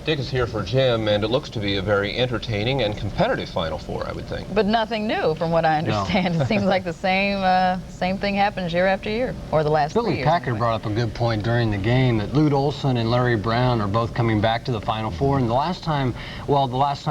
Dick is here for Jim, and it looks to be a very entertaining and competitive Final Four, I would think. But nothing new, from what I understand. No. It seems like the same thing happens year after year, or the last 3 years. Billy Packer anyway. brought up a good point during the game that Lute Olson and Larry Brown are both coming back to the Final Four. And the last time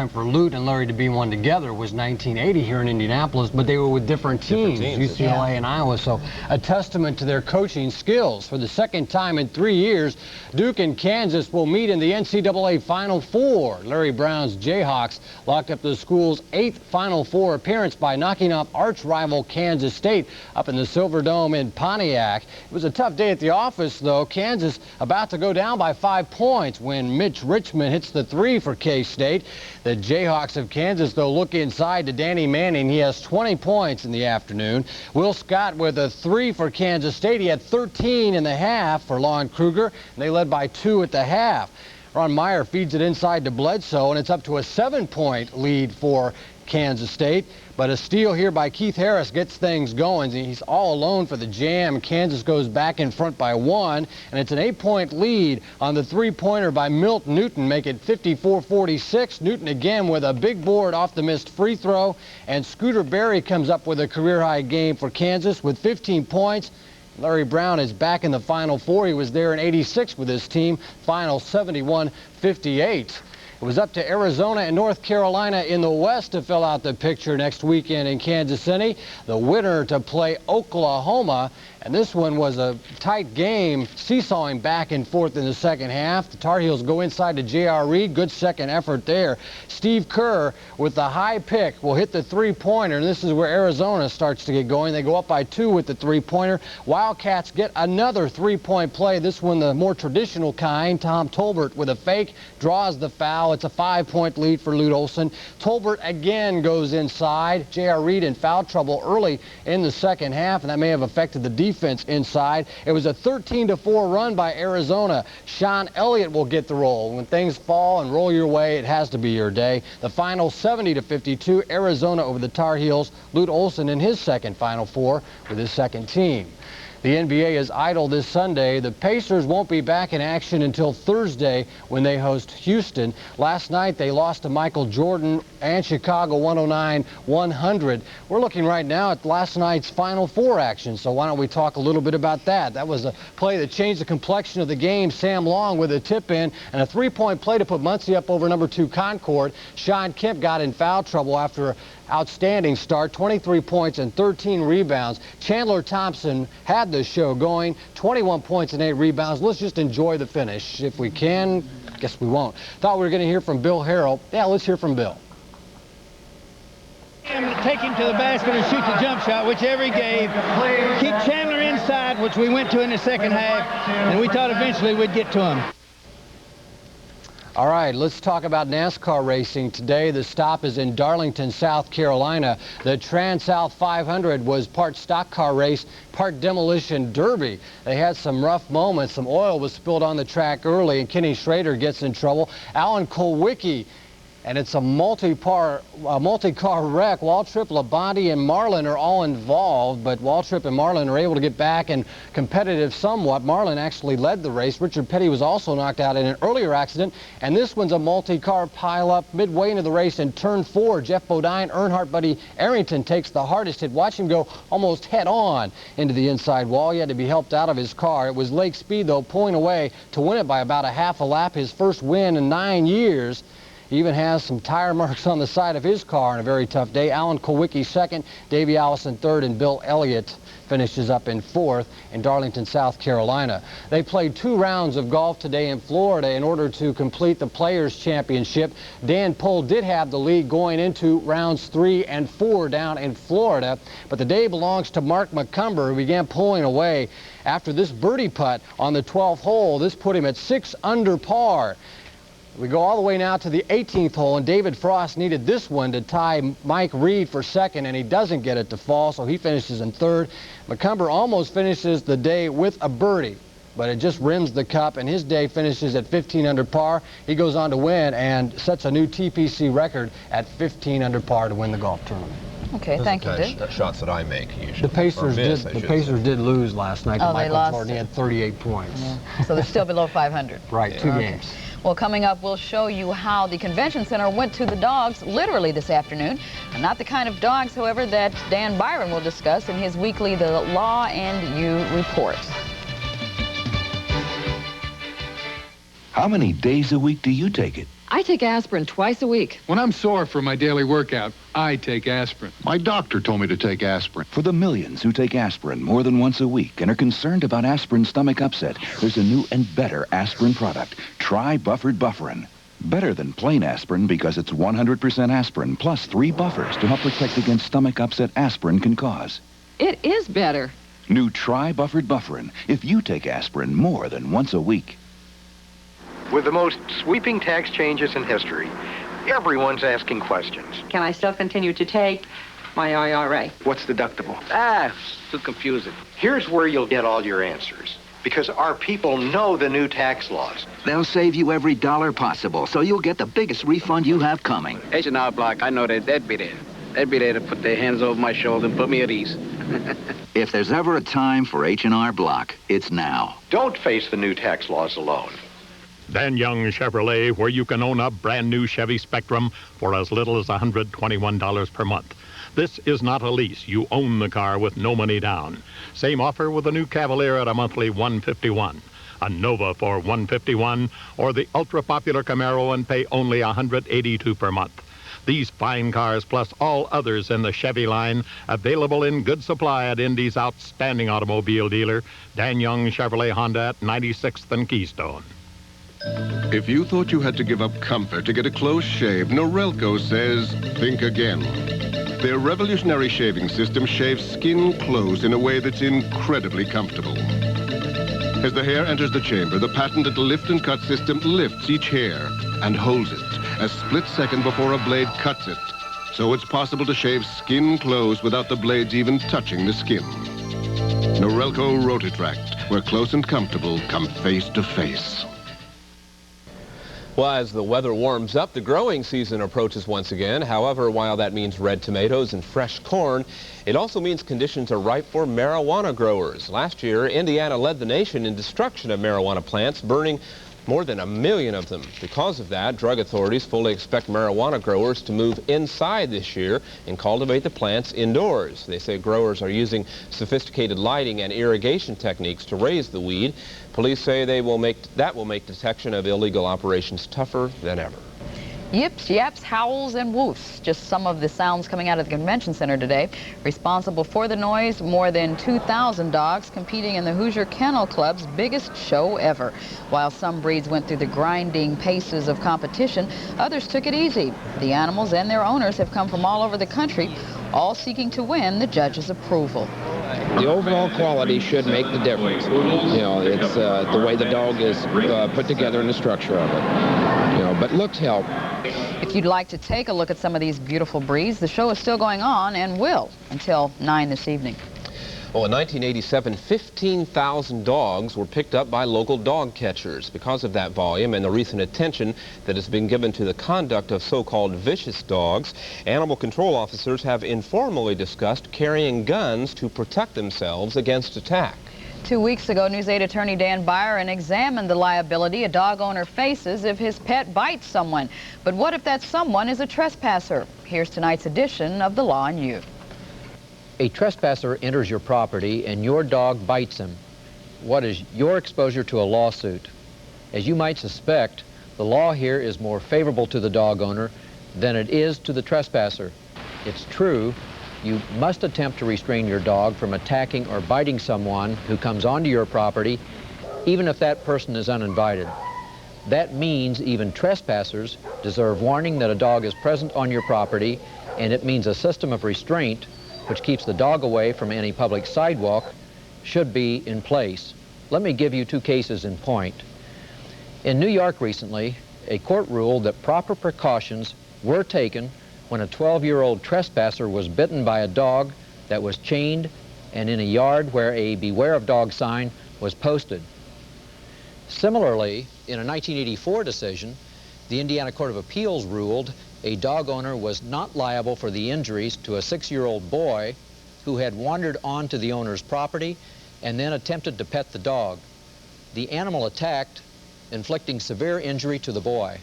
for Lute and Larry to be one together was 1980 here in Indianapolis, but they were with different teams, UCLA and Iowa. So a testament to their coaching skills. For the second time in 3 years, Duke and Kansas will meet in the NCAA Final Four. Larry Brown's Jayhawks locked up the school's 8th Final Four appearance by knocking off arch-rival Kansas State up in the Silverdome in Pontiac. It was a tough day at the office, though. Kansas about to go down by 5 points when Mitch Richmond hits the 3 for K-State. The Jayhawks of Kansas, though, look inside to Danny Manning. He has 20 points in the afternoon. Will Scott with a 3 for Kansas State. He had 13 in the half for Lon Kruger, and they led by 2 at the half. Ron Meyer feeds it inside to Bledsoe, and it's up to a 7-point lead for Kansas State. But a steal here by Keith Harris gets things going. He's all alone for the Jam. Kansas goes back in front by 1, and it's an 8-point lead on the three-pointer by Milt Newton, make it 54-46. Newton again with a big board off the missed free throw, and Scooter Berry comes up with a career-high game for Kansas with 15 points. Larry Brown is back in the Final Four. He was there in '86 with his team. Final 71-58. It was up to Arizona and North Carolina in the West to fill out the picture next weekend in Kansas City. The winner to play Oklahoma. And this one was a tight game, seesawing back and forth in the second half. The Tar Heels go inside to J.R. Reed. Good second effort there. Steve Kerr with the high pick will hit the three-pointer, and this is where Arizona starts to get going. They go up by 2 with the three-pointer. Wildcats get another three-point play. This one the more traditional kind. Tom Tolbert with a fake draws the foul. It's a 5-point lead for Lute Olson. Tolbert again goes inside. J.R. Reed in foul trouble early in the second half, and that may have affected the defense inside. It was a 13-4 run by Arizona. Sean Elliott will get the roll. When things fall and roll your way, it has to be your day. The final 70-52, Arizona over the Tar Heels. Lute Olson in his second Final Four with his second team. The NBA is idle this Sunday. The Pacers won't be back in action until Thursday when they host Houston. Last night they lost to Michael Jordan and Chicago 109-100. We're looking right now at last night's Final Four action, so why don't we talk a little bit about that. That was a play that changed the complexion of the game. Sam Long with a tip-in and a three-point play to put Muncie up over number 2 Concord. Sean Kemp got in foul trouble after outstanding start, 23 points and 13 rebounds. Chandler Thompson had the show going, 21 points and 8 rebounds. Let's just enjoy the finish. If we can, guess we won't. Thought we were going to hear from Bill Harrell. Yeah, let's hear from Bill. Take him to the basket and shoot the jump shot, whichever he gave. Keep Chandler inside, which we went to in the second half, and we thought eventually we'd get to him. All right, let's talk about NASCAR racing. Today, the stop is in Darlington, South Carolina. The Trans-South 500 was part stock car race, part demolition derby. They had some rough moments. Some oil was spilled on the track early, and Kenny Schrader gets in trouble. Alan Kulwicki, and it's a multi-car wreck. Waltrip, Labonte, and Marlin are all involved, but Waltrip and Marlin are able to get back and competitive somewhat. Marlin actually led the race. Richard Petty was also knocked out in an earlier accident, and this one's a multi-car pileup midway into the race in turn 4. Jeff Bodine, Earnhardt buddy Arrington takes the hardest hit. Watch him go almost head-on into the inside wall. He had to be helped out of his car. It was Lake Speed, though, pulling away to win it by about a half a lap, his first win in 9 years. He even has some tire marks on the side of his car on a very tough day. Alan Kulwicki second, Davey Allison third, and Bill Elliott finishes up in 4th in Darlington, South Carolina. They played 2 rounds of golf today in Florida in order to complete the Players' Championship. Dan Pohl did have the lead going into rounds 3 and 4 down in Florida, but the day belongs to Mark McCumber, who began pulling away after this birdie putt on the 12th hole. This put him at 6 under par. We go all the way now to the 18th hole, and David Frost needed this one to tie Mike Reed for second, and he doesn't get it to fall, so he finishes in 3rd. McCumber almost finishes the day with a birdie, but it just rims the cup, and his day finishes at 15 under par. He goes on to win and sets a new TPC record at 15 under par to win the golf tournament. Okay, Those thank you, are the Dick. kind of shots that I make usually. The Pacers Or miss, did. I The should Pacers say. did lose last night. Oh, they Michael lost Jordan it. had 38 points. Yeah. So they're still below 500. Right, two Okay. games. Well, coming up, we'll show you how the convention center went to the dogs literally this afternoon. And not the kind of dogs, however, that Dan Byron will discuss in his weekly The Law and You report. How many days a week do you take it? I take aspirin twice a week. When I'm sore from my daily workout, I take aspirin. My doctor told me to take aspirin. For the millions who take aspirin more than once a week and are concerned about aspirin stomach upset, there's a new and better aspirin product. Try Buffered Bufferin. Better than plain aspirin because it's 100% aspirin plus 3 buffers to help protect against stomach upset aspirin can cause. It is better. New Try Buffered Bufferin if you take aspirin more than once a week. With the most sweeping tax changes in history, everyone's asking questions. Can I still continue to take my IRA? What's deductible? It's too confusing. Here's where you'll get all your answers. Because our people know the new tax laws. They'll save you every dollar possible, so you'll get the biggest refund you have coming. H&R Block, I know they'd be there. They'd be there to put their hands over my shoulder and put me at ease. If there's ever a time for H&R Block, it's now. Don't face the new tax laws alone. Dan Young Chevrolet, where you can own a brand new Chevy Spectrum for as little as $121 per month. This is not a lease. You own the car with no money down. Same offer with a new Cavalier at a monthly $151, a Nova for $151, or the ultra-popular Camaro and pay only $182 per month. These fine cars plus all others in the Chevy line available in good supply at Indy's outstanding automobile dealer, Dan Young Chevrolet Honda at 96th and Keystone. If you thought you had to give up comfort to get a close shave, Norelco says, think again. Their revolutionary shaving system shaves skin close in a way that's incredibly comfortable. As the hair enters the chamber, the patented lift and cut system lifts each hair and holds it a split second before a blade cuts it. So it's possible to shave skin close without the blades even touching the skin. Norelco Rotitract, where close and comfortable come face to face. Well, as the weather warms up, the growing season approaches once again. However, while that means red tomatoes and fresh corn, it also means conditions are ripe for marijuana growers. Last year, Indiana led the nation in destruction of marijuana plants, burning more than 1 million of them. Because of that, drug authorities fully expect marijuana growers to move inside this year and cultivate the plants indoors. They say growers are using sophisticated lighting and irrigation techniques to raise the weed. Police say that will make detection of illegal operations tougher than ever. Yips, yaps, howls, and woofs. Just some of the sounds coming out of the convention center today. Responsible for the noise, more than 2,000 dogs competing in the Hoosier Kennel Club's biggest show ever. While some breeds went through the grinding paces of competition, others took it easy. The animals and their owners have come from all over the country, all seeking to win the judges' approval. The overall quality should make the difference. You know, it's the way the dog is put together and the structure of it. You know, but looks help. If you'd like to take a look at some of these beautiful breeds, the show is still going on and will until 9 this evening. Well, in 1987, 15,000 dogs were picked up by local dog catchers. Because of that volume and the recent attention that has been given to the conduct of so-called vicious dogs, animal control officers have informally discussed carrying guns to protect themselves against attack. 2 weeks ago, News 8 attorney Dan Byron examined the liability a dog owner faces if his pet bites someone. But what if that someone is a trespasser? Here's tonight's edition of The Law and You. A trespasser enters your property and your dog bites him. What is your exposure to a lawsuit? As you might suspect, the law here is more favorable to the dog owner than it is to the trespasser. It's true, you must attempt to restrain your dog from attacking or biting someone who comes onto your property, even if that person is uninvited. That means even trespassers deserve warning that a dog is present on your property, and it means a system of restraint which keeps the dog away from any public sidewalk, should be in place. Let me give you 2 cases in point. In New York recently, a court ruled that proper precautions were taken when a 12-year-old trespasser was bitten by a dog that was chained and in a yard where a Beware of Dog sign was posted. Similarly, in a 1984 decision, the Indiana Court of Appeals ruled a dog owner was not liable for the injuries to a 6-year-old boy who had wandered onto the owner's property and then attempted to pet the dog. The animal attacked, inflicting severe injury to the boy.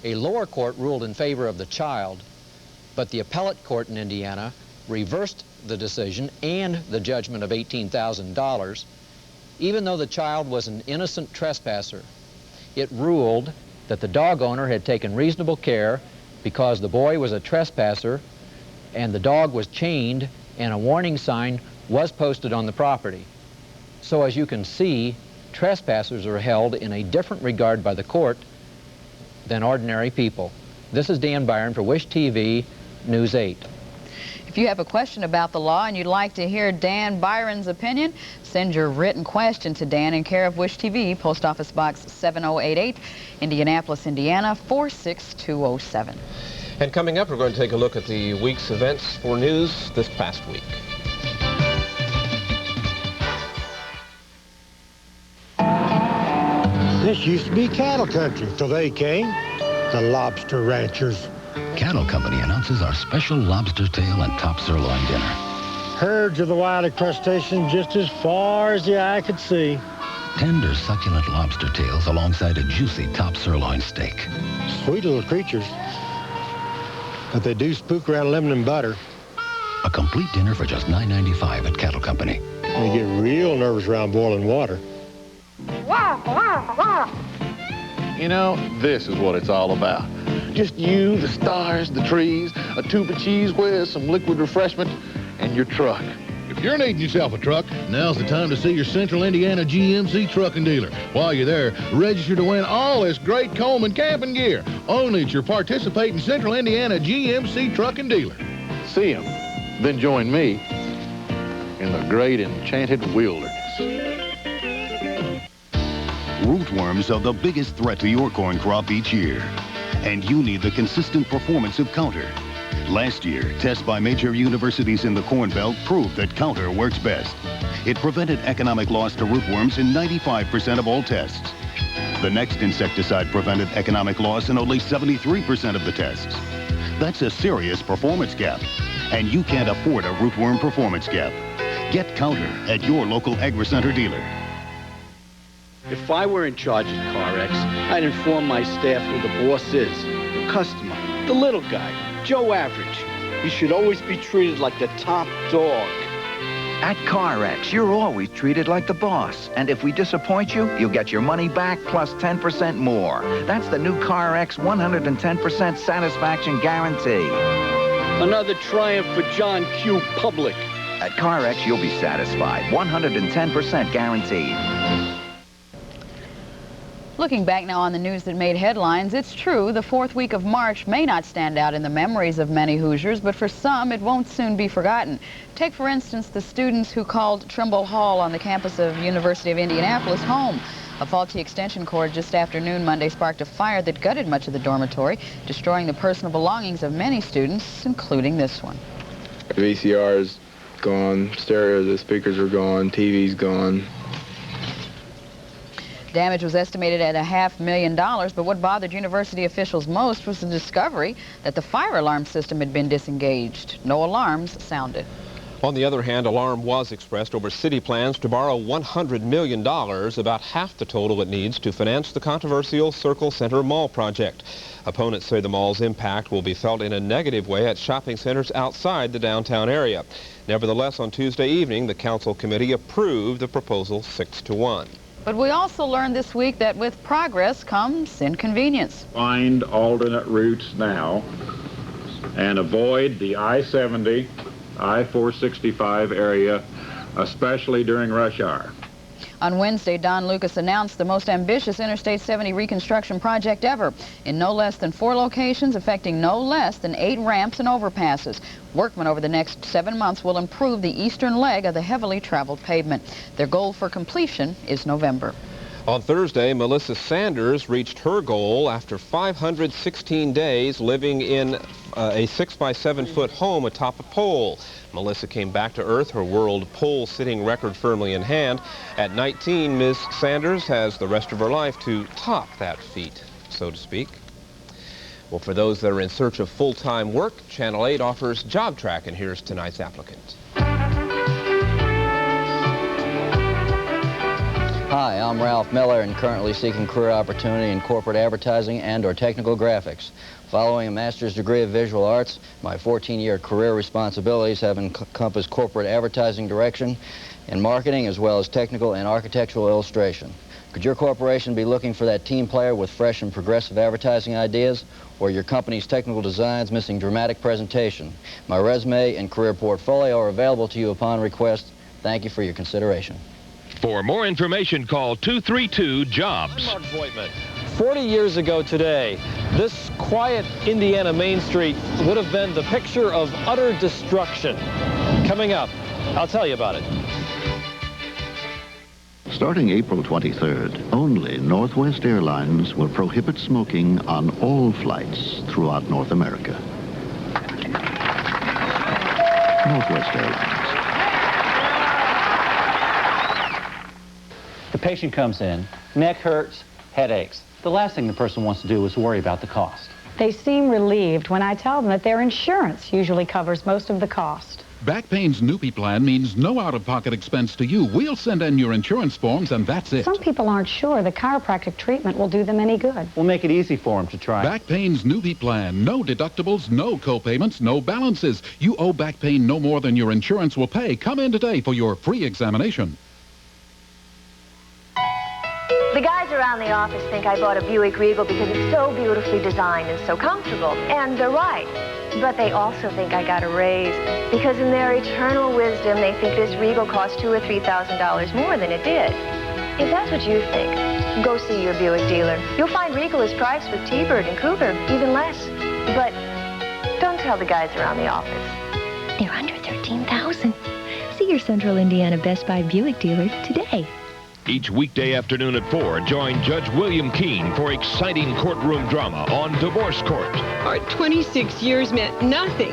A lower court ruled in favor of the child, but the appellate court in Indiana reversed the decision and the judgment of $18,000, even though the child was an innocent trespasser. It ruled that the dog owner had taken reasonable care because the boy was a trespasser and the dog was chained and a warning sign was posted on the property. So as you can see, trespassers are held in a different regard by the court than ordinary people. This is Dan Byron for Wish TV, News 8. If you have a question about the law and you'd like to hear Dan Byron's opinion, send your written question to Dan in care of Wish TV, Post Office Box 7088, Indianapolis, Indiana 46207. And coming up, we're going to take a look at the week's events for news this past week. This used to be cattle country till they came, the lobster ranchers. Cattle Company announces our special lobster tail and top sirloin dinner. Herds of the wily crustaceans just as far as the eye could see. Tender, succulent lobster tails alongside a juicy top sirloin steak. Sweet little creatures, but they do spook around lemon and butter. A complete dinner for just $9.95 at Cattle Company. They get real nervous around boiling water. You know, this is what it's all about. Just you, the stars, the trees, a tube of cheese whiz, some liquid refreshment, and your truck. If you're needing yourself a truck, now's the time to see your Central Indiana GMC trucking dealer. While you're there, register to win all this great Coleman camping gear, only at your participating Central Indiana GMC trucking dealer. See them, then join me in the great enchanted wilderness. Rootworms are the biggest threat to your corn crop each year, and you need the consistent performance of Counter. Last year, tests by major universities in the Corn Belt proved that Counter works best. It prevented economic loss to rootworms in 95% of all tests. The next insecticide prevented economic loss in only 73% of the tests. That's a serious performance gap, and you can't afford a rootworm performance gap. Get Counter at your local AgriCenter dealer. If I were in charge at CarX, I'd inform my staff who the boss is, the customer, the little guy, Joe Average. He should always be treated like the top dog. At CarX, you're always treated like the boss. And if we disappoint you, you'll get your money back plus 10% more. That's the new CarX 110% satisfaction guarantee. Another triumph for John Q. Public. At CarX, you'll be satisfied. 110% guaranteed. Looking back now on the news that made headlines, it's true the fourth week of March may not stand out in the memories of many Hoosiers, but for some it won't soon be forgotten. Take, for instance, the students who called Trimble Hall on the campus of University of Indianapolis home. A faulty extension cord just after noon Monday sparked a fire that gutted much of the dormitory, destroying the personal belongings of many students, including this one. VCR's gone, stereo, the speakers are gone, TV's gone. Damage was estimated at $500,000, but what bothered university officials most was the discovery that the fire alarm system had been disengaged. No alarms sounded. On the other hand, alarm was expressed over city plans to borrow $100 million, about half the total it needs to finance the controversial Circle Center Mall project. Opponents say the mall's impact will be felt in a negative way at shopping centers outside the downtown area. Nevertheless, on Tuesday evening, the council committee approved the proposal 6-1. But we also learned this week that with progress comes inconvenience. Find alternate routes now and avoid the I-70, I-465 area, especially during rush hour. On Wednesday, Don Lucas announced the most ambitious Interstate 70 reconstruction project ever in no less than 4 locations, affecting no less than 8 ramps and overpasses. Workmen over the next 7 months will improve the eastern leg of the heavily traveled pavement. Their goal for completion is November. On Thursday, Melissa Sanders reached her goal after 516 days living in a 6-by-7-foot home atop a pole. Melissa came back to earth, her world pole-sitting record firmly in hand. At 19, Ms. Sanders has the rest of her life to top that feat, so to speak. Well, for those that are in search of full-time work, Channel 8 offers Job Track, and here's tonight's applicant. Hi, I'm Ralph Miller and currently seeking career opportunity in corporate advertising and/or technical graphics. Following a master's degree of visual arts, my 14-year career responsibilities have encompassed corporate advertising direction and marketing, as well as technical and architectural illustration. Could your corporation be looking for that team player with fresh and progressive advertising ideas, or your company's technical designs missing dramatic presentation? My resume and career portfolio are available to you upon request. Thank you for your consideration. For more information, call 232-JOBS. Mark Voigtman. 40 years ago today, this quiet Indiana Main Street would have been the picture of utter destruction. Coming up, I'll tell you about it. Starting April 23rd, only Northwest Airlines will prohibit smoking on all flights throughout North America. Northwest Airlines. The patient comes in, neck hurts, headaches. The last thing the person wants to do is worry about the cost. They seem relieved when I tell them that their insurance usually covers most of the cost. Back Pain's Newbie plan means no out-of-pocket expense to you. We'll send in your insurance forms, and that's it. Some people aren't sure the chiropractic treatment will do them any good. We'll make it easy for them to try. Back Pain's Newbie plan. No deductibles, no co-payments, no balances. You owe Back Pain no more than your insurance will pay. Come in today for your free examination. The guys around the office think I bought a Buick Regal because it's so beautifully designed and so comfortable, and they're right. But they also think I got a raise because in their eternal wisdom, they think this Regal cost $2,000 or $3,000 more than it did. If that's what you think, go see your Buick dealer. You'll find Regal is priced with T-Bird and Cougar, even less. But don't tell the guys around the office. They're under $13,000. See your Central Indiana Best Buy Buick dealer today. Each weekday afternoon at 4, join Judge William Keene for exciting courtroom drama on Divorce Court. Our 26 years meant nothing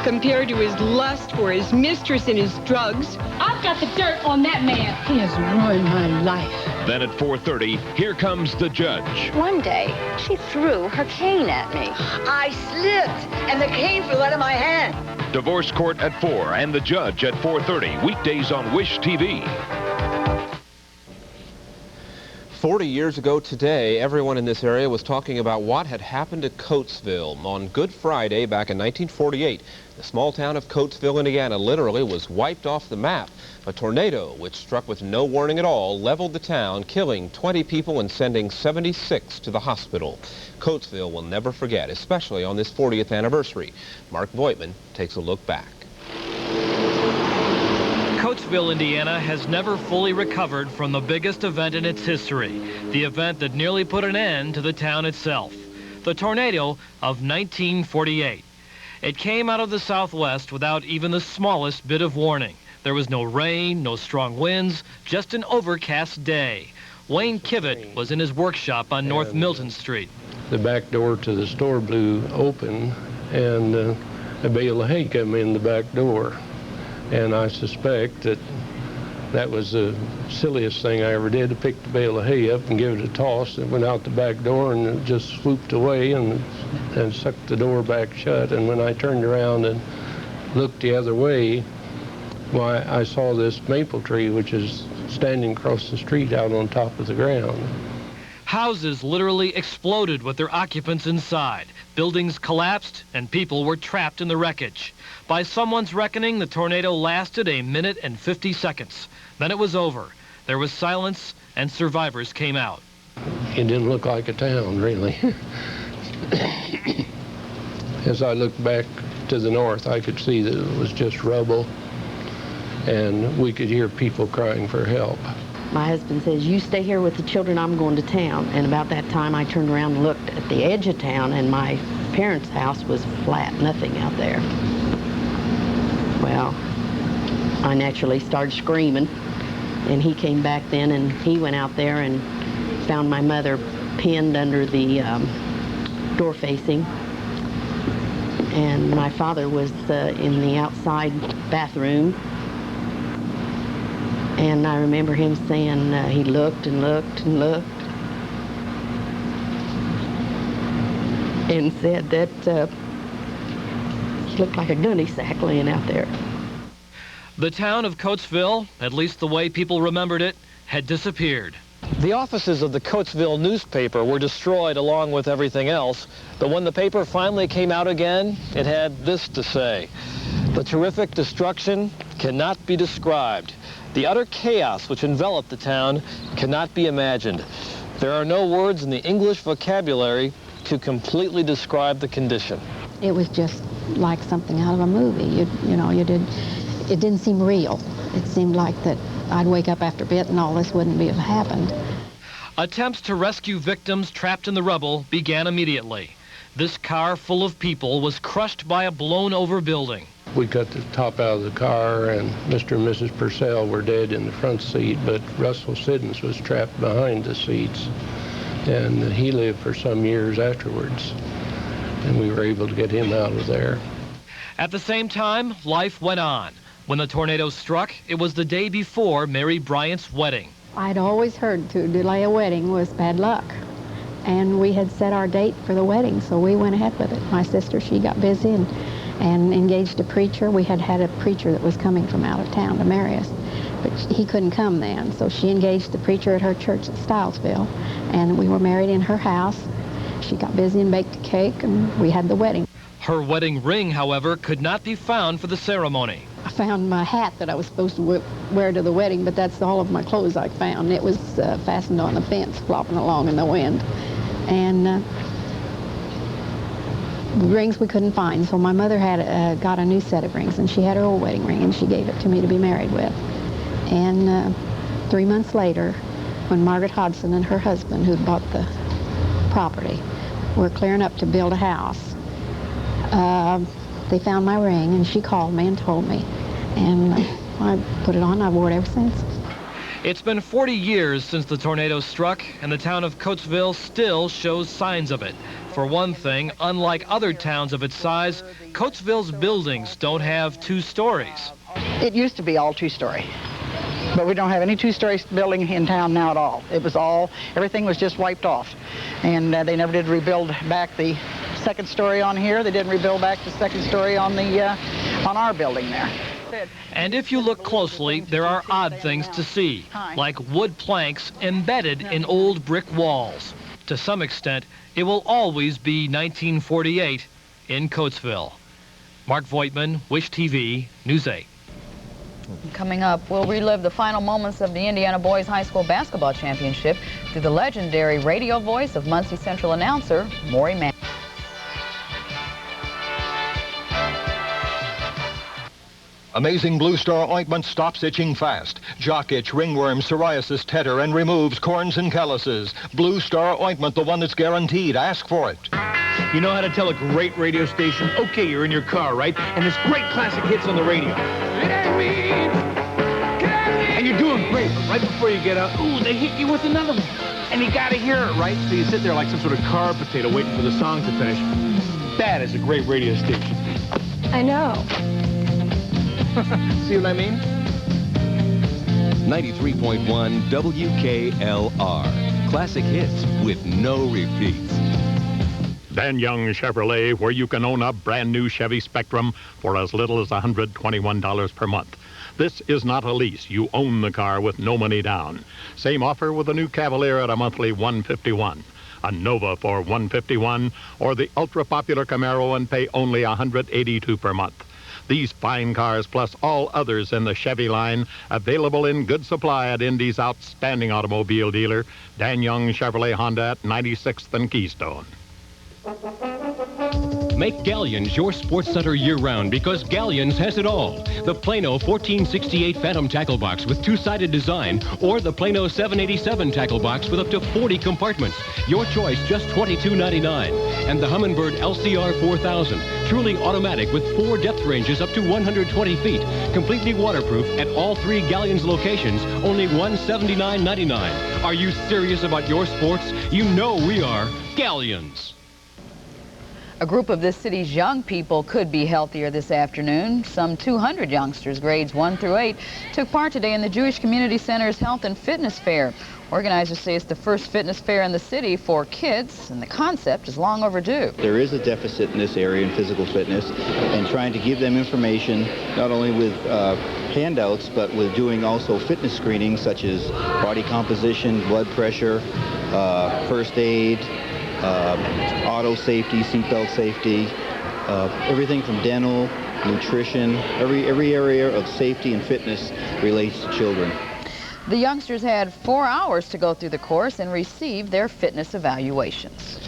compared to his lust for his mistress and his drugs. I've got the dirt on that man. He has ruined my life. Then at 4:30, here comes the judge. One day, she threw her cane at me. I slipped, and the cane flew out of my hand. Divorce Court at 4 and the judge at 4:30, weekdays on Wish TV. 40 years ago today, everyone in this area was talking about what had happened to Coatesville. On Good Friday back in 1948, the small town of Coatesville, Indiana, literally was wiped off the map. A tornado, which struck with no warning at all, leveled the town, killing 20 people and sending 76 to the hospital. Coatesville will never forget, especially on this 40th anniversary. Mark Voigtman takes a look back. Coatesville, Indiana has never fully recovered from the biggest event in its history, the event that nearly put an end to the town itself, the tornado of 1948. It came out of the southwest without even the smallest bit of warning. There was no rain, no strong winds, just an overcast day. Wayne Kivett was in his workshop on North Milton Street. The back door to the store blew open, and a bale of hay came in the back door. And I suspect that that was the silliest thing I ever did, to pick the bale of hay up and give it a toss. It went out the back door and it just swooped away and sucked the door back shut. And when I turned around and looked the other way, why, I saw this maple tree, which is standing across the street out on top of the ground. Houses literally exploded with their occupants inside. Buildings collapsed and people were trapped in the wreckage. By someone's reckoning, the tornado lasted 1 minute and 50 seconds. Then it was over. There was silence and survivors came out. It didn't look like a town, really. As I looked back to the north, I could see that it was just rubble, and we could hear people crying for help. My husband says, "You stay here with the children, I'm going to town." And about that time, I turned around and looked at the edge of town, and my parents' house was flat, nothing out there. Well, I naturally started screaming, and he came back then, and he went out there and found my mother pinned under the door facing, and my father was in the outside bathroom. And I remember him saying he looked and looked and looked. and said that he looked like a gunny sack laying out there. The town of Coatesville, at least the way people remembered it, had disappeared. The offices of the Coatesville newspaper were destroyed along with everything else, but when the paper finally came out again, it had this to say: "The terrific destruction cannot be described. The utter chaos which enveloped the town cannot be imagined. There are no words in the English vocabulary to completely describe the condition." It was just like something out of a movie. It didn't seem real. It seemed like that I'd wake up after a bit and all this wouldn't have happened. Attempts to rescue victims trapped in the rubble began immediately. This car full of people was crushed by a blown-over building. We got the top out of the car, and Mr. and Mrs. Purcell were dead in the front seat, but Russell Siddons was trapped behind the seats, and he lived for some years afterwards, and we were able to get him out of there. At the same time, life went on. When the tornado struck, it was the day before Mary Bryant's wedding. I'd always heard to delay a wedding was bad luck. And we had set our date for the wedding, so we went ahead with it. My sister, she got busy and engaged a preacher. We had a preacher that was coming from out of town to marry us, but he couldn't come then. So she engaged the preacher at her church at Stilesville, and we were married in her house. She got busy and baked a cake, and we had the wedding. Her wedding ring, however, could not be found for the ceremony. I found my hat that I was supposed to wear to the wedding, but that's all of my clothes I found. It was fastened on the fence, flopping along in the wind. And rings we couldn't find, so my mother had got a new set of rings, and she had her old wedding ring, and she gave it to me to be married with. And 3 months later, when Margaret Hodson and her husband, who'd bought the property, were clearing up to build a house, they found my ring, and she called me and told me, and I put it on. I wore it ever since. It's been 40 years since the tornado struck, and the town of Coatesville still shows signs of it. For one thing, unlike other towns of its size, Coatesville's buildings don't have 2 stories. It used to be all 2-story, but we don't have any 2-story building in town now at all. It was everything was just wiped off, and they never did rebuild back the 2nd story on here. They didn't rebuild back the 2nd story on our building there. And if you look closely, there are odd things to see, like wood planks embedded in old brick walls. To some extent, it will always be 1948 in Coatesville. Mark Voigtman, Wish TV, News 8. Coming up, we'll relive the final moments of the Indiana Boys High School Basketball Championship through the legendary radio voice of Muncie Central announcer Maury Mann. Amazing Blue Star ointment stops itching fast. Jock itch, ringworm, psoriasis, tetter, and removes corns and calluses. Blue Star ointment, the one that's guaranteed. Ask for it. You know how to tell a great radio station? Okay, you're in your car, right? And there's great classic hits on the radio. It ain't me. And you're doing great, but right before you get out, ooh, they hit you with another one. And you gotta hear it, right? So you sit there like some sort of car potato waiting for the song to finish. That is a great radio station. I know. See what I mean? 93.1 WKLR. Classic hits with no repeats. Dan Young Chevrolet, where you can own a brand new Chevy Spectrum for as little as $121 per month. This is not a lease. You own the car with no money down. Same offer with a new Cavalier at a monthly $151. A Nova for $151, or the ultra-popular Camaro and pay only $182 per month. These fine cars, plus all others in the Chevy line, available in good supply at Indy's outstanding automobile dealer, Dan Young Chevrolet Honda at 96th and Keystone. Make Galleons your sports center year-round because Galleons has it all. The Plano 1468 Phantom Tackle Box with 2-sided design, or the Plano 787 Tackle Box with up to 40 compartments. Your choice, just $22.99. And the Humminbird LCR 4000, truly automatic with 4 depth ranges up to 120 feet. Completely waterproof at all 3 Galleons locations, only $179.99. Are you serious about your sports? You know we are. Galleons. A group of this city's young people could be healthier this afternoon. Some 200 youngsters, grades 1 through 8, took part today in the Jewish Community Center's Health and Fitness Fair. Organizers say it's the first fitness fair in the city for kids, and the concept is long overdue. There is a deficit in this area in physical fitness, and trying to give them information, not only with handouts, but with doing also fitness screenings such as body composition, blood pressure, first aid, auto safety, seatbelt safety, everything from dental, nutrition, every area of safety and fitness relates to children. The youngsters had 4 hours to go through the course and receive their fitness evaluations.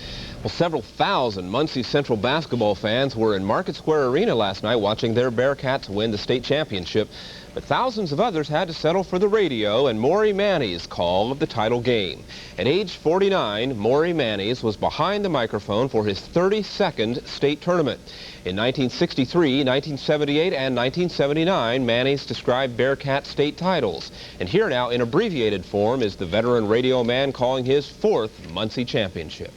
Well, several thousand Muncie Central basketball fans were in Market Square Arena last night watching their Bearcats win the state championship. But thousands of others had to settle for the radio and Maury Manny's call of the title game. At age 49, Maury Manny's was behind the microphone for his 32nd state tournament. In 1963, 1978, and 1979, Manny's described Bearcat state titles. And here now, in abbreviated form, is the veteran radio man calling his 4th Muncie championship.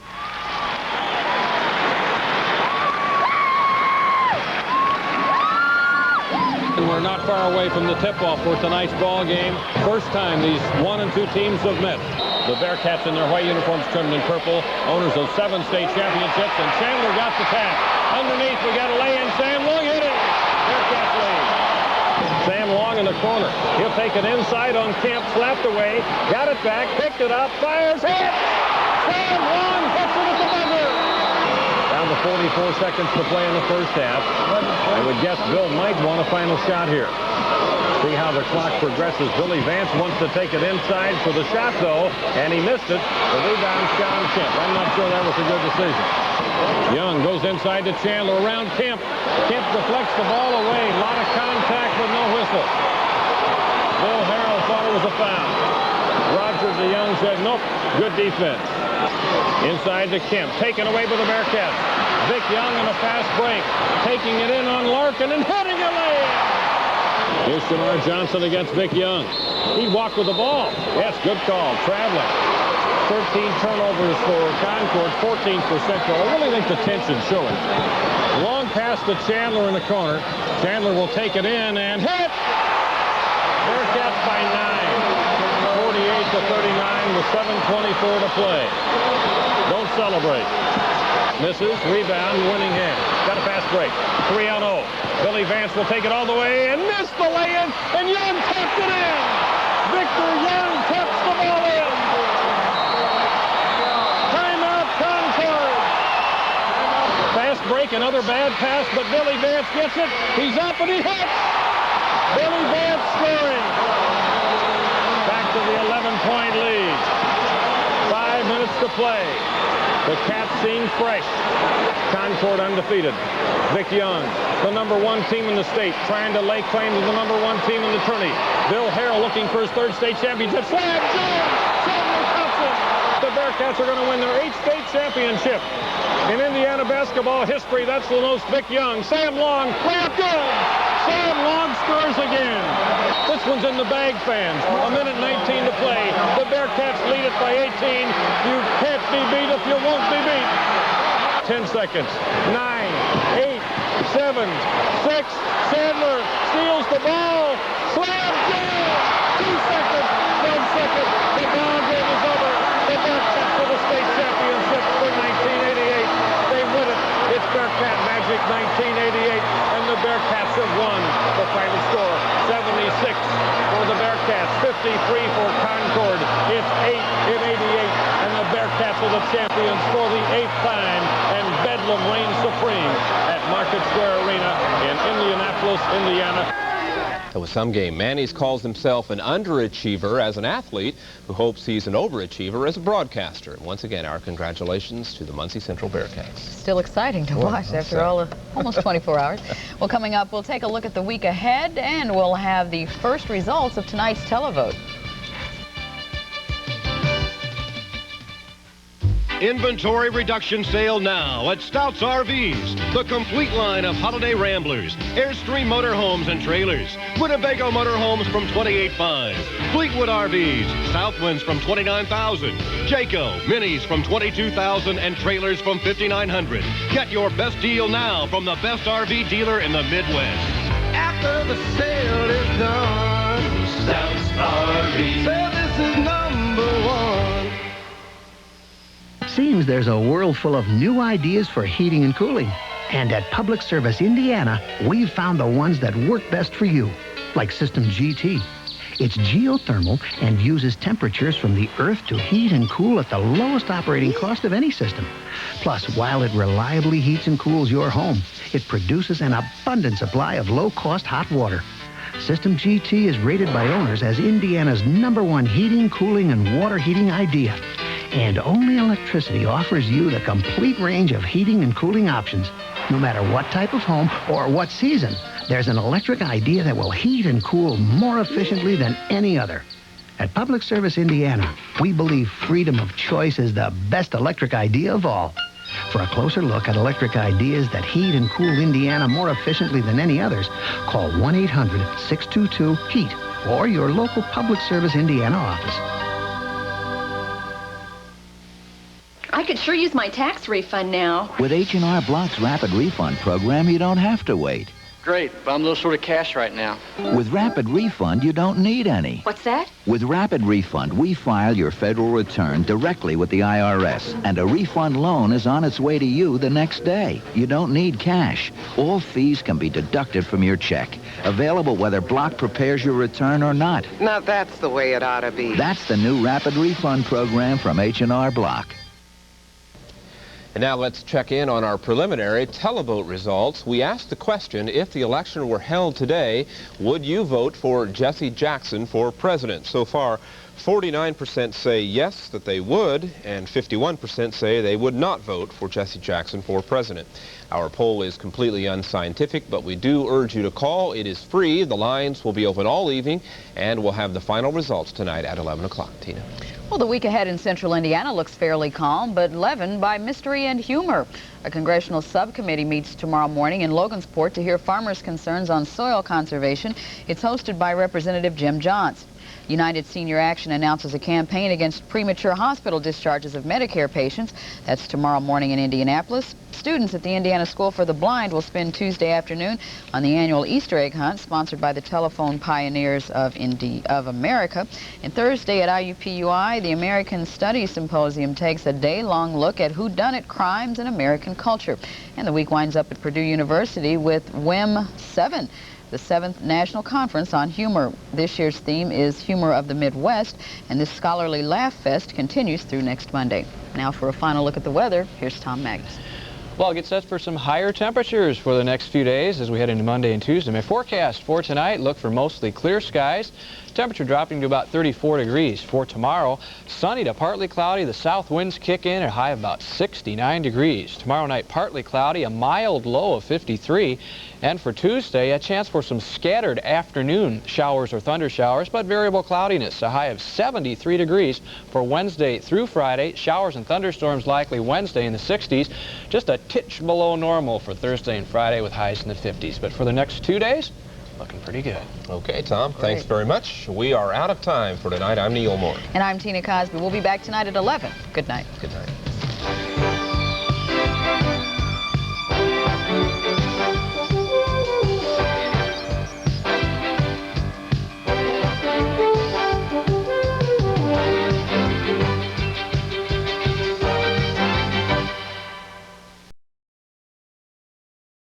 We're not far away from the tip-off for tonight's ball game. First time these 1 and 2 teams have met. The Bearcats in their white uniforms trimmed in purple, owners of 7 state championships, and Chandler got the tap. Underneath, we got a lay-in. Sam Long hit it. Bearcats lead. Sam Long in the corner. He'll take it inside on Kemp, slapped away, got it back, picked it up, fires, hit! Sam Long hits it at the buzzer! Down to 44 seconds to play in the first half. I would guess Bill might want a final shot here. See how the clock progresses. Billy Vance wants to take it inside for the shot, though, and he missed it. The rebound, Sean Kemp. I'm not sure that was a good decision. Young goes inside to Chandler, around Kemp. Kemp deflects the ball away. A lot of contact, but no whistle. Bill Harrell thought it was a foul. Roger DeYoung said, nope, good defense. Inside to Kemp, taken away by the Bearcats. Vic Young in a fast break, taking it in on Larkin and hitting a layup. Here's Shamar Johnson against Vic Young. He walked with the ball. Yes, good call, traveling. 13 turnovers for Concord, 14 for Central. I really think the tension's showing. Long pass to Chandler in the corner. Chandler will take it in and hit! Bearcats by 9. 48 to 39 with 7:24 to play. Don't celebrate. Misses, rebound, winning hand. Got a fast break. 3-0. Billy Vance will take it all the way and miss the lay-in, and Young taps it in. Victor Young taps the ball in. Timeout, Concord. Fast break, another bad pass, but Billy Vance gets it. He's up and he hits. Billy Vance scoring. Back to the 11-point lead. 5 minutes to play. The Cats seem fresh. Concord undefeated. Vic Young, the #1 team in the state, trying to lay claim to the #1 team in the tourney. Bill Harrell looking for his 3rd state championship. Slam jam! Chandler Thompson! The Bearcats are going to win their 8th state championship. In Indiana basketball history, that's the most. Vic Young. Sam Long, layup good! Sam Long scores again. This one's in the bag, fans. 1:19 to play. The Bearcats lead it by 18. You can't be beat if you won't be beat. 10 seconds. 9, 8, 7, 6. Chandler steals the ball. Slam jam! 2 seconds. 1 second. The ball game is over. The Bearcats for the state championship for 1988. They win it. It's Bearcat Magic 1988, and the Bearcats have won. The final score, 76 for the Bearcats, 53 for Concord. It's 8 in 88, and the Bearcats are the champions for the 8th time, and Bedlam reigns supreme at Market Square Arena in Indianapolis, Indiana. That was some game. Manny's calls himself an underachiever as an athlete who hopes he's an overachiever as a broadcaster. And once again, our congratulations to the Muncie Central Bearcats. Still exciting to watch after all of almost 24 hours. Well, coming up, we'll take a look at the week ahead, and we'll have the first results of tonight's televote. Inventory reduction sale now at Stout's RVs. The complete line of holiday ramblers, Airstream motorhomes and trailers, Winnebago motorhomes from $28,500, Fleetwood RVs, Southwinds from $29,000, Jayco minis from $22,000, and trailers from $5,900. Get your best deal now from the best RV dealer in the Midwest. After the sale is done, Stout's RV. Say this is number one. Seems there's a world full of new ideas for heating and cooling. And at Public Service Indiana, we've found the ones that work best for you, like System GT. It's geothermal and uses temperatures from the earth to heat and cool at the lowest operating cost of any system. Plus, while it reliably heats and cools your home, it produces an abundant supply of low-cost hot water. System GT is rated by owners as Indiana's #1 heating, cooling, and water heating idea. And only electricity offers you the complete range of heating and cooling options. No matter what type of home or what season, there's an electric idea that will heat and cool more efficiently than any other. At Public Service Indiana, we believe freedom of choice is the best electric idea of all. For a closer look at electric ideas that heat and cool Indiana more efficiently than any others, call 1-800-622-HEAT or your local Public Service Indiana office. I could sure use my tax refund now. With H&R Block's Rapid Refund program, you don't have to wait. Great, but I'm a little short of cash right now. With Rapid Refund, you don't need any. What's that? With Rapid Refund, we file your federal return directly with the IRS, and a refund loan is on its way to you the next day. You don't need cash. All fees can be deducted from your check. Available whether Block prepares your return or not. Now that's the way it ought to be. That's the new Rapid Refund program from H&R Block. And now let's check in on our preliminary televote results. We asked the question, if the election were held today, would you vote for Jesse Jackson for president? So far, 49% say yes, that they would, and 51% say they would not vote for Jesse Jackson for president. Our poll is completely unscientific, but we do urge you to call. It is free. The lines will be open all evening, and we'll have the final results tonight at 11 o'clock. Tina. Well, the week ahead in central Indiana looks fairly calm, but leavened by mystery and humor. A congressional subcommittee meets tomorrow morning in Logansport to hear farmers' concerns on soil conservation. It's hosted by Representative Jim Johns. United Senior Action announces a campaign against premature hospital discharges of Medicare patients. That's tomorrow morning in Indianapolis. Students at the Indiana School for the Blind will spend Tuesday afternoon on the annual Easter egg hunt sponsored by the Telephone Pioneers of America. And Thursday at IUPUI, the American Studies Symposium takes a day-long look at whodunit crimes in American culture. And the week winds up at Purdue University with WIM 7. The 7th National Conference on Humor. This year's theme is Humor of the Midwest, and this scholarly laugh fest continues through next Monday. Now for a final look at the weather, here's Tom Magnuson. Well, get set for some higher temperatures for the next few days as we head into Monday and Tuesday. My forecast for tonight, look for mostly clear skies. Temperature dropping to about 34 degrees. For tomorrow, sunny to partly cloudy. The south winds kick in at a high of about 69 degrees. Tomorrow night, partly cloudy, a mild low of 53. And for Tuesday, a chance for some scattered afternoon showers or thunder showers, but variable cloudiness, a high of 73 degrees. For Wednesday through Friday, showers and thunderstorms likely Wednesday in the 60s, just a titch below normal for Thursday and Friday with highs in the 50s. But for the next 2 days, looking pretty good. Okay, Tom, thanks very much. We are out of time for tonight. I'm Neal Moore. And I'm Tina Cosby. We'll be back tonight at 11. Good night. Good night.